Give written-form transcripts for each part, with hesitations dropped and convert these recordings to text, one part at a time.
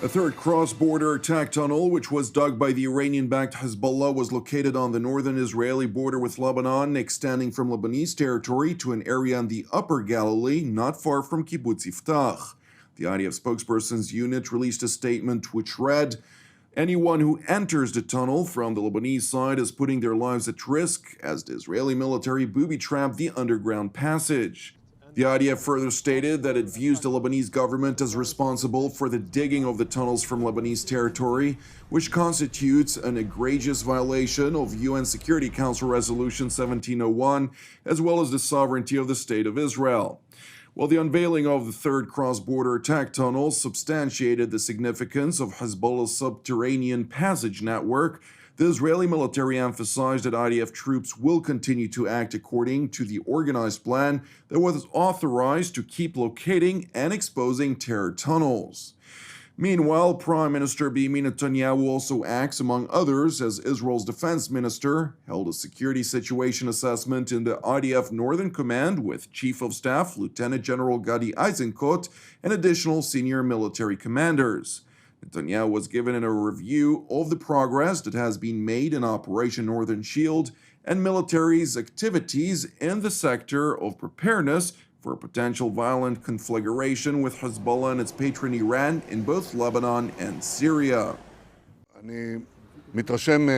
A third cross-border attack tunnel, which was dug by the Iranian-backed Hezbollah, was located on the northern Israeli border with Lebanon, extending from Lebanese territory to an area in the Upper Galilee, not far from Kibbutz Yiftach. The IDF spokesperson's unit released a statement which read, "Anyone who enters the tunnel from the Lebanese side is putting their lives at risk, as the Israeli military booby-trapped the underground passage." The IDF further stated that it views the Lebanese government as responsible for the digging of the tunnels from Lebanese territory, which constitutes an egregious violation of UN Security Council Resolution 1701, as well as the sovereignty of the State of Israel. While the unveiling of the third cross-border attack tunnel substantiated the significance of Hezbollah's subterranean passage network, the Israeli military emphasized that IDF troops will continue to act according to the organized plan that was authorized to keep locating and exposing terror tunnels. Meanwhile, Prime Minister Benjamin Netanyahu also acts, among others, as Israel's defense minister, held a security situation assessment in the IDF Northern Command with Chief of Staff Lieutenant General Gadi Eisenkot and additional senior military commanders. Netanyahu was given a review of the progress that has been made in Operation Northern Shield and military's activities in the sector of preparedness for a potential violent conflagration with Hezbollah and its patron Iran in both Lebanon and Syria. אני מתרשם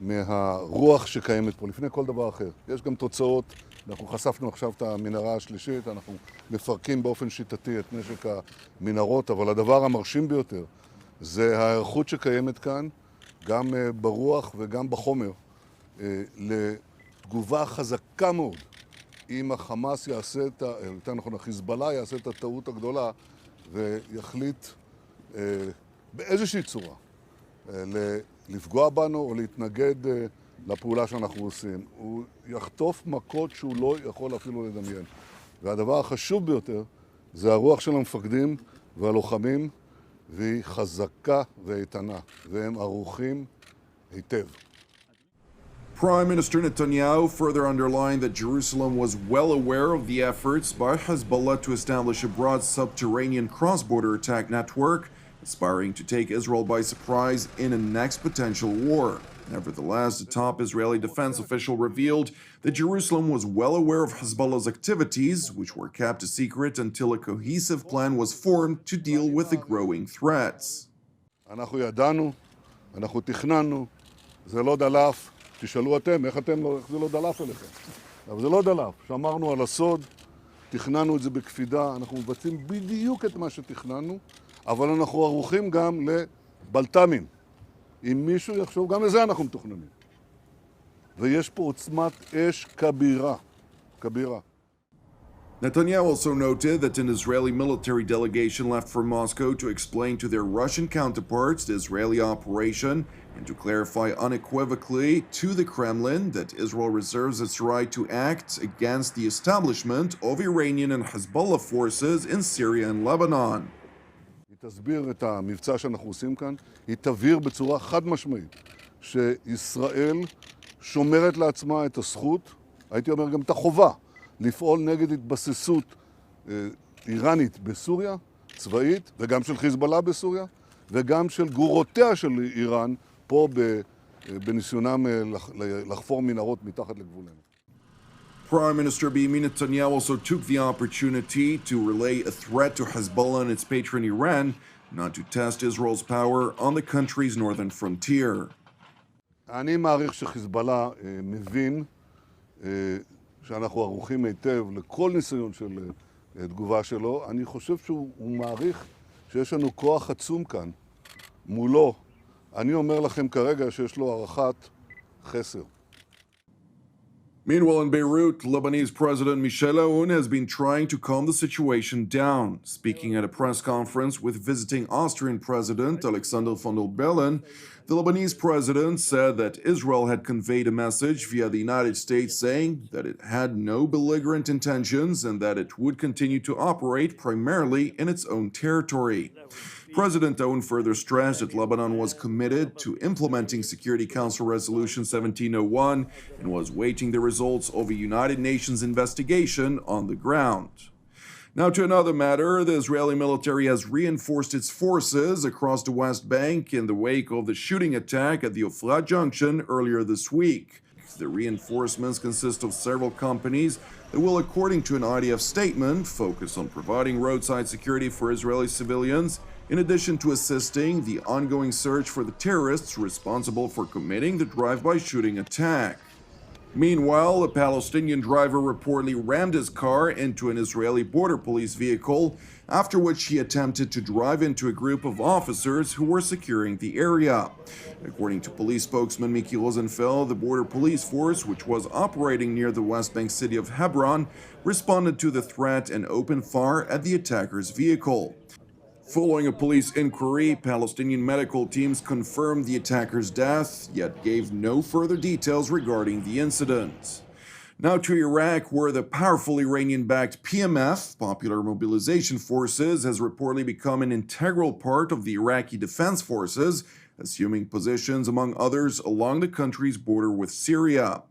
מהרוח שקיימת פה, לפני כל דבר אחר. יש גם תוצאות, אנחנו חשפנו עכשיו את המנהרה השלישית, אנחנו מפרקים באופן שיטתי את נשק המנהרות, אבל הדבר המרשים ביותר זה ההיערכות שקיימת כאן, גם ברוח וגם בחומר, לתגובה חזקה מאוד. אם החמאס יעשה יותר נכון, החיזבאללה יעשה את הטעות הגדולה ויחליט באיזושהי צורה לפגוע בנו או להתנגד לפעולה שאנחנו עושים. הוא יחטוף מכות שהוא לא יכול אפילו לדמיין. והדבר החשוב ביותר זה הרוח של המפקדים והלוחמים, והיא חזקה ואיתנה, והם ערוכים היטב. Prime Minister Netanyahu further underlined that Jerusalem was well aware of the efforts by Hezbollah to establish a broad subterranean cross-border attack network, aspiring to take Israel by surprise in a next potential war. Nevertheless, the top Israeli defense official revealed that Jerusalem was well aware of Hezbollah's activities, which were kept a secret until a cohesive plan was formed to deal with the growing threats. אנחנו ידענו, אנחנו תכננו, זה לא דלף. תשאלו אתם, איך זה לא דלף אליכם? אבל זה לא דלף. שמרנו על הסוד, תכננו את זה בקפידה, אנחנו מבצעים בדיוק את מה שתכננו, אבל אנחנו ערוכים גם לבלת"מים. אם מישהו יחשוב, גם לזה אנחנו מתוכננים. ויש פה עוצמת אש כבירה, כבירה. Netanyahu also noted that an Israeli military delegation left for Moscow to explain to their Russian counterparts the Israeli operation and to clarify unequivocally to the Kremlin that Israel reserves its right to act against the establishment of Iranian and Hezbollah forces in Syria and Lebanon. היא תסביר את המבצע שאנחנו עושים כאן, היא תבהיר בצורה חד משמעית שישראל שומרת לעצמה את הזכות, הייתי אומר גם את החובה, לפעול נגד התבססות איראנית בסוריה, צבאית, וגם של חיזבאללה בסוריה, וגם של גרורותיה של איראן פה בניסיונם לחפור מנהרות מתחת לגבולנו. Prime Minister Benjamin Netanyahu also took the opportunity to relay a threat to Hezbollah and its patron Iran not to test Israel's power on the country's northern frontier. אני מעריך שחיזבאללה מבין שאנחנו ערוכים היטב לכל ניסיון של תגובה שלו. אני חושב שהוא מעריך שיש לנו כוח עצום כאן מולו. אני אומר לכם כרגע שיש לו הערכת חסר. Meanwhile, in Beirut, Lebanese President Michel Aoun has been trying to calm the situation down. Speaking at a press conference with visiting Austrian President Alexander von der Bellen, the Lebanese president said that Israel had conveyed a message via the United States saying that it had no belligerent intentions and that it would continue to operate primarily in its own territory. President Aoun further stressed that Lebanon was committed to implementing Security Council Resolution 1701 and was waiting the results of a United Nations investigation on the ground. Now to another matter, the Israeli military has reinforced its forces across the West Bank in the wake of the shooting attack at the Ofra junction earlier this week. The reinforcements consist of several companies that will, according to an IDF statement, focus on providing roadside security for Israeli civilians, in addition to assisting the ongoing search for the terrorists responsible for committing the drive-by shooting attack. Meanwhile, a Palestinian driver reportedly rammed his car into an Israeli border police vehicle, after which he attempted to drive into a group of officers who were securing the area. According to police spokesman Miki Rosenfeld, the border police force, which was operating near the West Bank city of Hebron, responded to the threat and opened fire at the attacker's vehicle. Following a police inquiry, Palestinian medical teams confirmed the attacker's death, yet gave no further details regarding the incident. Now to Iraq, where the powerful Iranian-backed PMF, Popular Mobilization Forces, has reportedly become an integral part of the Iraqi Defense Forces, assuming positions, among others, along the country's border with Syria.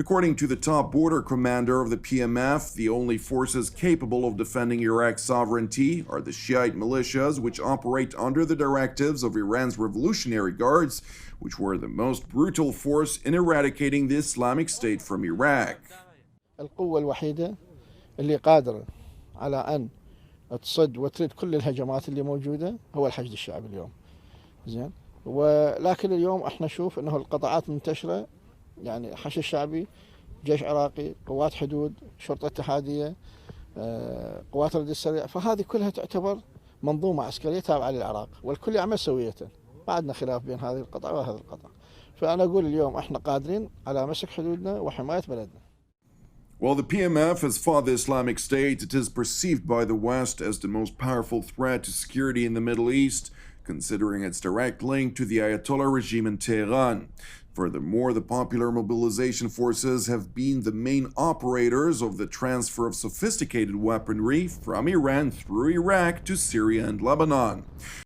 According to the top border commander of the PMF, the only forces capable of defending Iraq's sovereignty are the Shiite militias, which operate under the directives of Iran's Revolutionary Guards, which were the most brutal force in eradicating the Islamic State from Iraq. القوة الوحيدة اللي قادرة على أن تصد وترد كل الهجمات اللي موجودة هو الحشد الشعبي اليوم. زين، ولكن اليوم احنا نشوف انه القطاعات منتشرة، يعني حشد الشعبي، جيش عراقي، قوات حدود، شرطة اتحادية، قوات الرد السريع، فهذه كلها تعتبر منظومة عسكرية تابعة للعراق، والكل يعمل سوية. ما عندنا خلاف بين هذه القطاع وهذا القطاع. فأنا أقول اليوم احنا قادرين على مسك حدودنا وحماية بلدنا. While the PMF has fought the Islamic State, it is perceived by the West as the most powerful threat to security in the Middle East, considering its direct link to the Ayatollah regime in Tehran. Furthermore, the Popular Mobilization Forces have been the main operators of the transfer of sophisticated weaponry from Iran through Iraq to Syria and Lebanon.